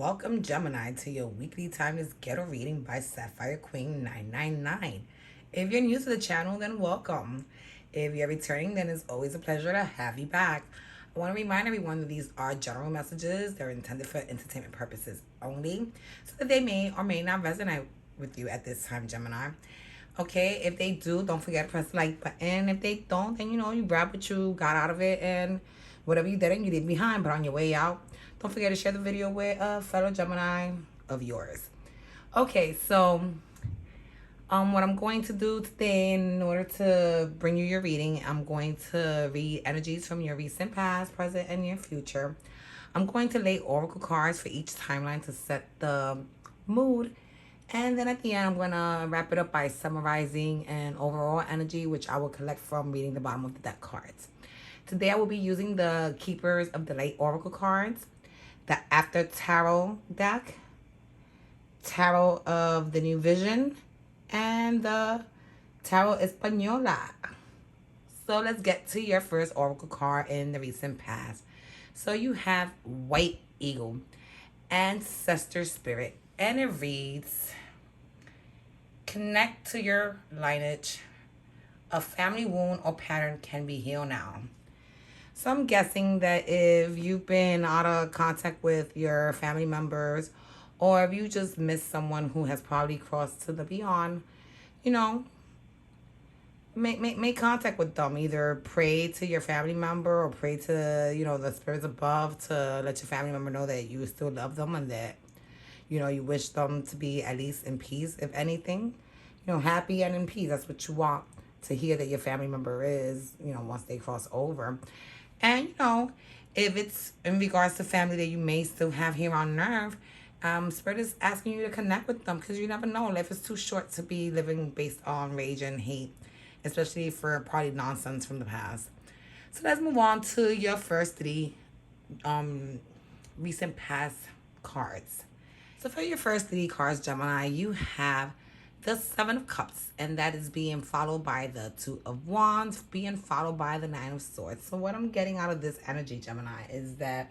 Welcome, Gemini, to your weekly timeless ghetto reading by Sapphire Queen 999. If you're new to the channel, then welcome. If you're returning, then it's always a pleasure to have you back. I want to remind everyone that these are general messages. They're intended for entertainment purposes only, so that they may or may not resonate with you at this time, Gemini. Okay, if they do, don't forget to press the like button. If they don't, then you grab what you got out of it, and whatever you didn't, you leave behind. But on your way out, don't forget to share the video with a fellow Gemini of yours. Okay, so what I'm going to do today in order to bring you your reading, I'm going to read energies from your recent past, present, and your future. I'm going to lay oracle cards for each timeline to set the mood. And then at the end, I'm going to wrap it up by summarizing an overall energy, which I will collect from reading the bottom of the deck cards. Today, I will be using the Keepers of the Light oracle cards, the After Tarot deck, Tarot of the New Vision, and the Tarot Española. So let's get to your first oracle card in the recent past. So you have White Eagle, Ancestor Spirit, and it reads, connect to your lineage. A family wound or pattern can be healed now. So I'm guessing that if you've been out of contact with your family members, or if you just miss someone who has probably crossed to the beyond, make contact with them. Either pray to your family member or pray to, the spirits above to let your family member know that you still love them and that, you wish them to be at least in peace, if anything. Happy and in peace. That's what you want to hear that your family member is, once they cross over. And, if it's in regards to family that you may still have here on Earth, Spirit is asking you to connect with them because you never know. Life is too short to be living based on rage and hate, especially for party nonsense from the past. So let's move on to your first three recent past cards. So for your first three cards, Gemini, you have the Seven of Cups, and that is being followed by the Two of Wands, being followed by the Nine of Swords. So what I'm getting out of this energy, Gemini, is that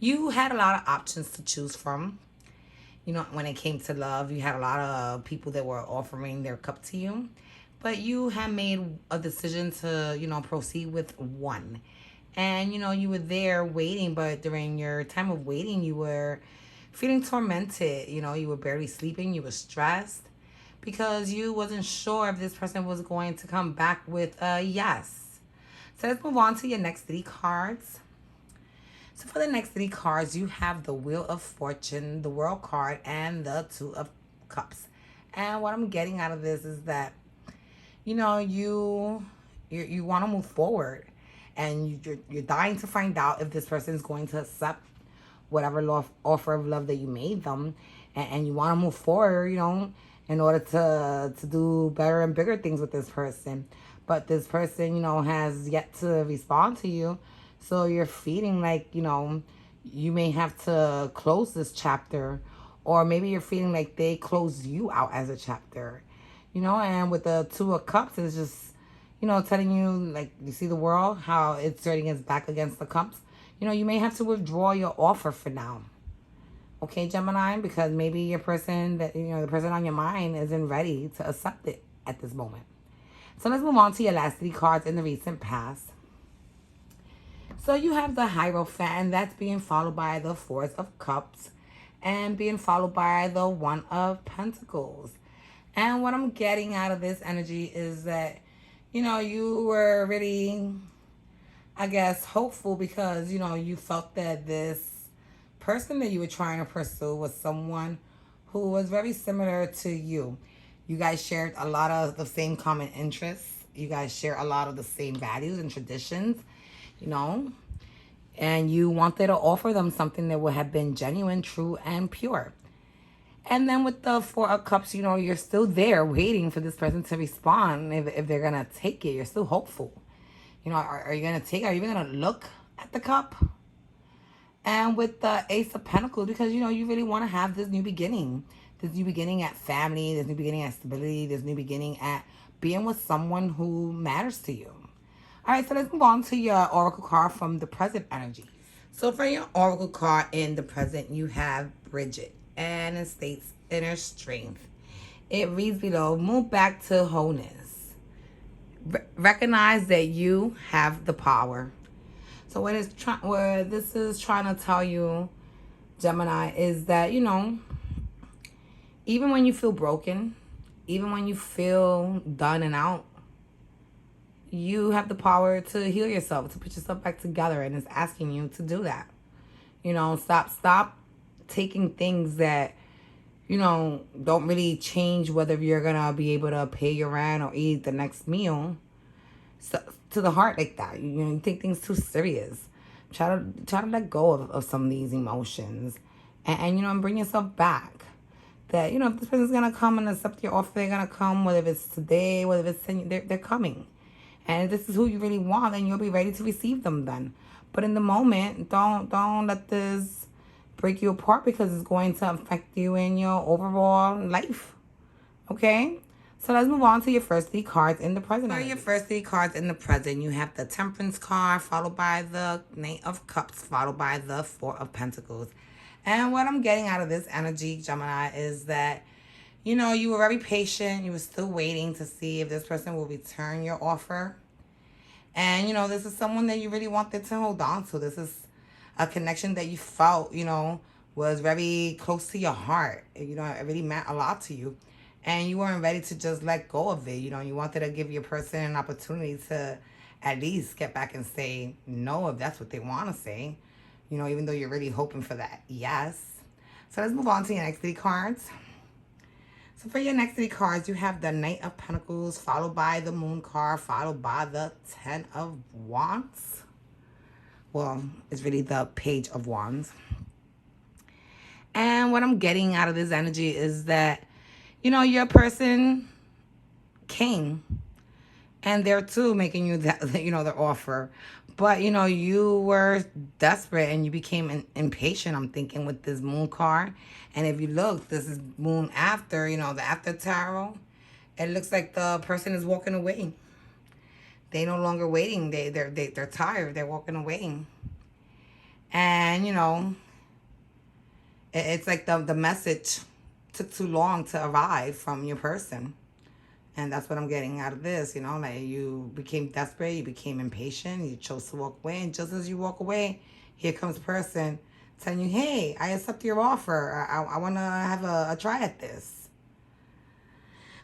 you had a lot of options to choose from. When it came to love, you had a lot of people that were offering their cup to you, but you had made a decision to, proceed with one. And, you were there waiting, but during your time of waiting, you were feeling tormented. You were barely sleeping, you were stressed, because you wasn't sure if this person was going to come back with a yes. So let's move on to your next three cards. So for the next three cards, you have the Wheel of Fortune, the World card, and the Two of Cups. And what I'm getting out of this is that, you want to move forward, and you're dying to find out if this person is going to accept whatever offer of love that you made them, and you want to move forward, in order to do better and bigger things with this person. But this person, has yet to respond to you. So you're feeling like, you may have to close this chapter. Or maybe you're feeling like they closed you out as a chapter. And with the Two of Cups, it's just, telling you, like, you see the world, how it's turning its back against the cups. You may have to withdraw your offer for now. Okay, Gemini, because maybe your person that, the person on your mind isn't ready to accept it at this moment. So let's move on to your last three cards in the recent past. So you have the Hierophant, and that's being followed by the Four of Cups, and being followed by the One of Pentacles. And what I'm getting out of this energy is that, you were really, I guess, hopeful because, you felt that this person that you were trying to pursue was someone who was very similar to you. You guys shared a lot of the same common interests. You guys share a lot of the same values and traditions, and you wanted to offer them something that would have been genuine, true, and pure. And then with the Four of Cups, you're still there waiting for this person to respond. If they're going to take it, you're still hopeful. Are you going to take it? Are you even going to look at the cup? And with the Ace of Pentacles, because, you really want to have this new beginning. This new beginning at family, this new beginning at stability, this new beginning at being with someone who matters to you. All right, so let's move on to your oracle card from the present energies. So for your oracle card in the present, you have Bridget, and it states inner strength. It reads below, move back to wholeness. Recognize that you have the power. So what this is trying to tell you, Gemini, is that, even when you feel broken, even when you feel done and out, you have the power to heal yourself, to put yourself back together, and it's asking you to do that. Stop taking things that, don't really change whether you're gonna be able to pay your rent or eat the next meal. So, to the heart like that. You take things too serious. Try to let go of some of these emotions, and bring yourself back. That if this person's gonna come and accept your offer, they're gonna come. Whether it's today, whether it's 10, they're coming. And if this is who you really want, then you'll be ready to receive them then. But in the moment, don't let this break you apart, because it's going to affect you in your overall life. Okay? So let's move on to your first 3 cards in the present. For your first 3 cards in the present, you have the Temperance card, followed by the Knight of Cups, followed by the 4 of Pentacles. And what I'm getting out of this energy, Gemini, is that, you were very patient. You were still waiting to see if this person will return your offer. And, this is someone that you really wanted to hold on to. This is a connection that you felt, was very close to your heart. It really meant a lot to you. And you weren't ready to just let go of it. You wanted to give your person an opportunity to at least get back and say no if that's what they want to say. Even though you're really hoping for that yes. So let's move on to your next 3 cards. So for your next 3 cards, you have the Knight of Pentacles, followed by the Moon card, followed by the 10 of Wands. Well, it's really the Page of Wands. And what I'm getting out of this energy is that, your person came, and they're too making you that, the offer. But, you were desperate and you became impatient, I'm thinking, with this Moon card. And if you look, this is Moon after, the after tarot. It looks like the person is walking away. They no longer waiting. They're tired. They're walking away. And, it's like the message took too long to arrive from your person. And that's what I'm getting out of this, like you became desperate, you became impatient, you chose to walk away. And just as you walk away, here comes a person telling you, hey, I accept your offer. I want to have a try at this.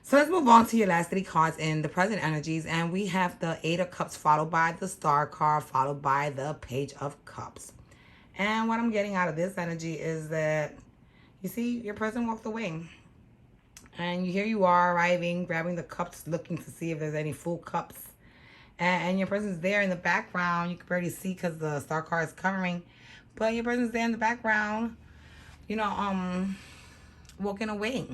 So let's move on to your last 3 cards in the present energies. And we have the 8 of Cups, followed by the Star card, followed by the Page of Cups. And what I'm getting out of this energy is that, you see, your person walked away. And here you are arriving, grabbing the cups, looking to see if there's any full cups. And your person's there in the background. You can barely see because the Star card is covering. But your person's there in the background, walking away.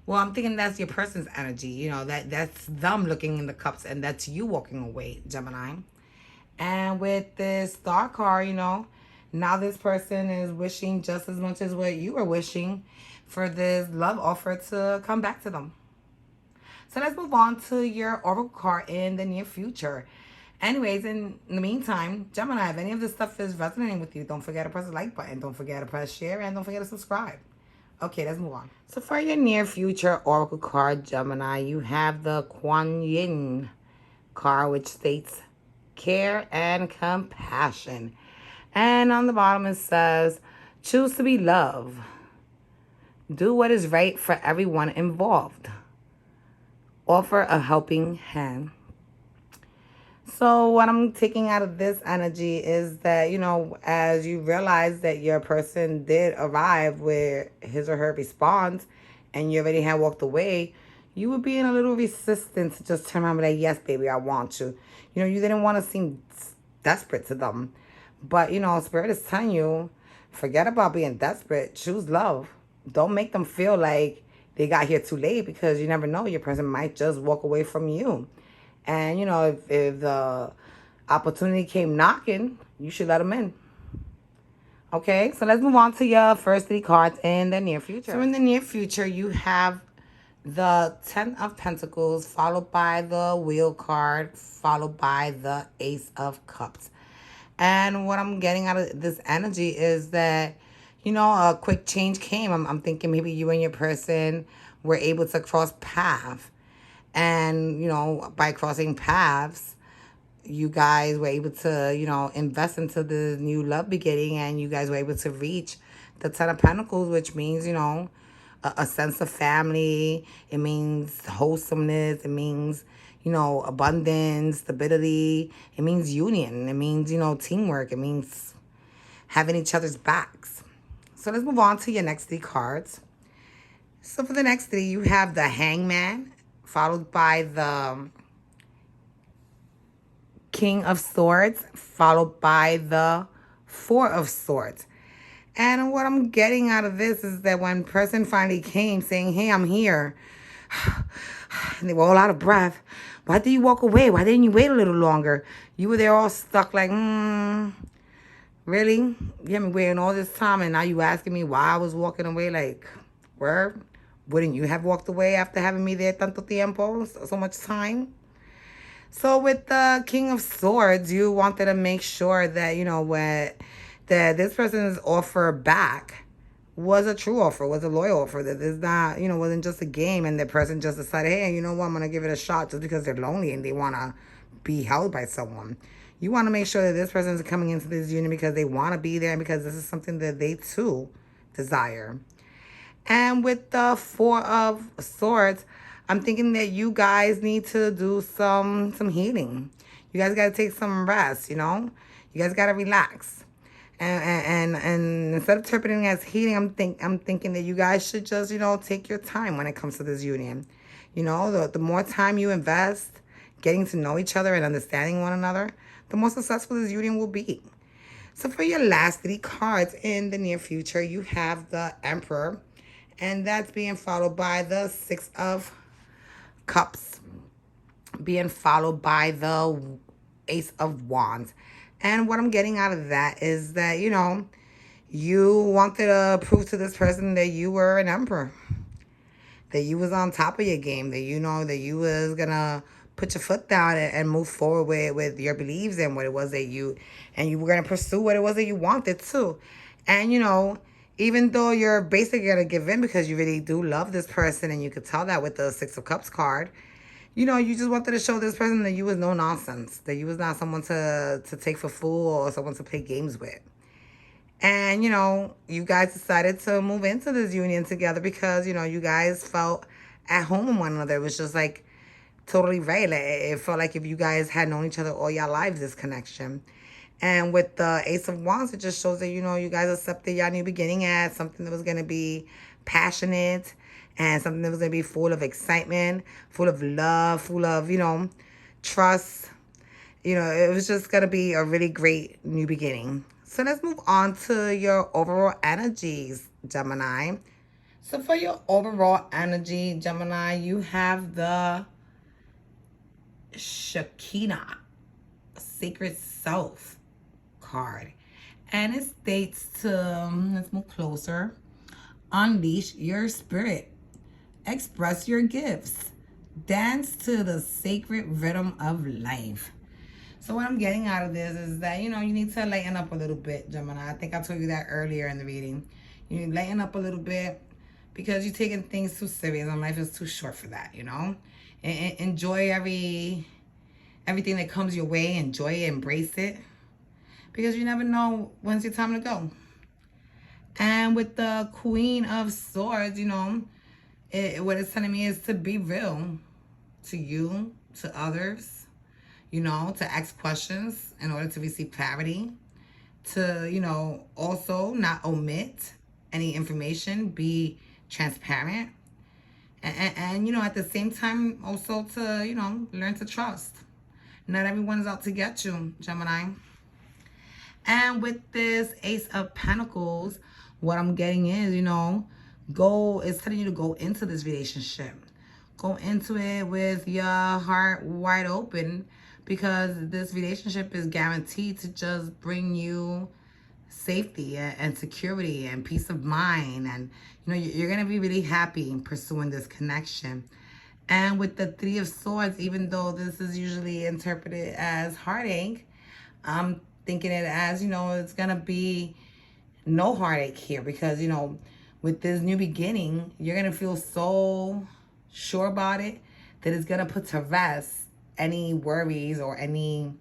Well, I'm thinking that's your person's energy. That's them looking in the cups, and that's you walking away, Gemini. And with this Star card, now this person is wishing just as much as what you were wishing for this love offer to come back to them. So let's move on to your oracle card in the near future. Anyways, in the meantime, Gemini, if any of this stuff is resonating with you, don't forget to press the like button. Don't forget to press share, and don't forget to subscribe. Okay, let's move on. So for your near future oracle card, Gemini, you have the Kuan Yin card, which states care and compassion. And on the bottom it says, choose to be loved. Do what is right for everyone involved. Offer a helping hand. So what I'm taking out of this energy is that, as you realize that your person did arrive with his or her response and you already had walked away, you were being a little resistant to just turn around and be like, yes, baby, I want you. You didn't want to seem desperate to them. But, Spirit is telling you, forget about being desperate. Choose love. Don't make them feel like they got here too late, because you never know. Your person might just walk away from you. And, if the opportunity came knocking, you should let them in. Okay, so let's move on to your first 3 cards in the near future. So in the near future, you have the 10 of Pentacles, followed by the Wheel card, followed by the Ace of Cups. And what I'm getting out of this energy is that, a quick change came. I'm thinking maybe you and your person were able to cross paths. And, by crossing paths, you guys were able to, invest into the new love beginning, and you guys were able to reach the Ten of Pentacles, which means, a sense of family. It means wholesomeness. It means, abundance, stability. It means union. It means, teamwork. It means having each other's backs. So let's move on to your next three cards. So for the next three, you have the Hangman, followed by the King of Swords, followed by the Four of Swords. And what I'm getting out of this is that when person finally came saying, hey, I'm here, and they were all out of breath. Why did you walk away? Why didn't you wait a little longer? You were there all stuck like, really? You had me waiting all this time, and now you asking me why I was walking away? Like, word? Wouldn't you have walked away after having me there tanto tiempo, so much time? So with the King of Swords, you wanted to make sure that, that this person's offer back was a true offer, was a loyal offer, that this not, wasn't just a game, and the person just decided, hey, you know what, I'm going to give it a shot just because they're lonely and they want to be held by someone. You want to make sure that this person is coming into this union because they want to be there and because this is something that they too desire. And with the Four of Swords, I'm thinking that you guys need to do some healing. You guys got to take some rest, You guys got to relax. And instead of interpreting it as healing, I'm thinking that you guys should just, take your time when it comes to this union. The more time you invest getting to know each other and understanding one another, the more successful this union will be. So for your last three cards in the near future, you have the Emperor, and that's being followed by the Six of Cups, being followed by the Ace of Wands. And what I'm getting out of that is that, you wanted to prove to this person that you were an emperor, that you was on top of your game, that, that you was going to put your foot down and move forward with your beliefs and what it was that you were going to pursue what it was that you wanted too. And, even though you're basically going to give in because you really do love this person, and you could tell that with the Six of Cups card, you just wanted to show this person that you was no nonsense, that you was not someone to take for fool or someone to play games with. And, you guys decided to move into this union together because, you guys felt at home with one another. It was just like totally right. Like, it felt like if you guys had known each other all your lives, this connection. And with the Ace of Wands, it just shows that, you guys accepted your new beginning as something that was going to be passionate and something that was going to be full of excitement, full of love, full of, trust. It was just going to be a really great new beginning. So let's move on to your overall energies, Gemini. So for your overall energy, Gemini, you have the Shekinah, Sacred Self card. And it states to, let's move closer, unleash your spirit, express your gifts, dance to the sacred rhythm of life. So what I'm getting out of this is that, you need to lighten up a little bit, Gemini. I think I told you that earlier in the reading. You need to lighten up a little bit because you're taking things too serious and life is too short for that, And enjoy everything that comes your way. Enjoy it, embrace it, because you never know when's your time to go. And with the Queen of Swords, what it's telling me is to be real to you, to others, to ask questions in order to receive clarity, to, also not omit any information, be transparent. And at the same time, also to, learn to trust. Not everyone's out to get you, Gemini. And with this Ace of Pentacles, what I'm getting is, it's telling you to go into this relationship. Go into it with your heart wide open, because this relationship is guaranteed to just bring you safety and security and peace of mind. And, you're going to be really happy in pursuing this connection. And with the Three of Swords, even though this is usually interpreted as heartache, thinking it as, it's going to be no heartache here, because, with this new beginning, you're going to feel so sure about it that it's going to put to rest any worries or any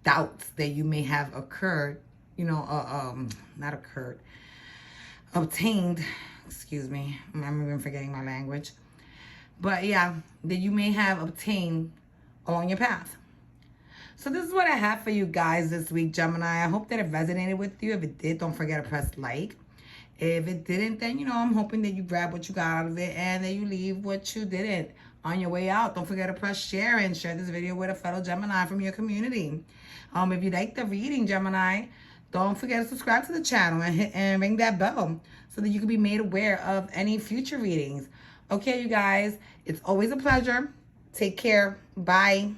doubts that you may have occurred, not occurred, obtained, excuse me, I'm even forgetting my language, but yeah, that you may have obtained along your path. So this is what I have for you guys this week, Gemini. I hope that it resonated with you. If it did, don't forget to press like. If it didn't, then, I'm hoping that you grab what you got out of it and that you leave what you didn't. On your way out, don't forget to press share and share this video with a fellow Gemini from your community. If you like the reading, Gemini, don't forget to subscribe to the channel and ring that bell so that you can be made aware of any future readings. Okay, you guys, it's always a pleasure. Take care. Bye.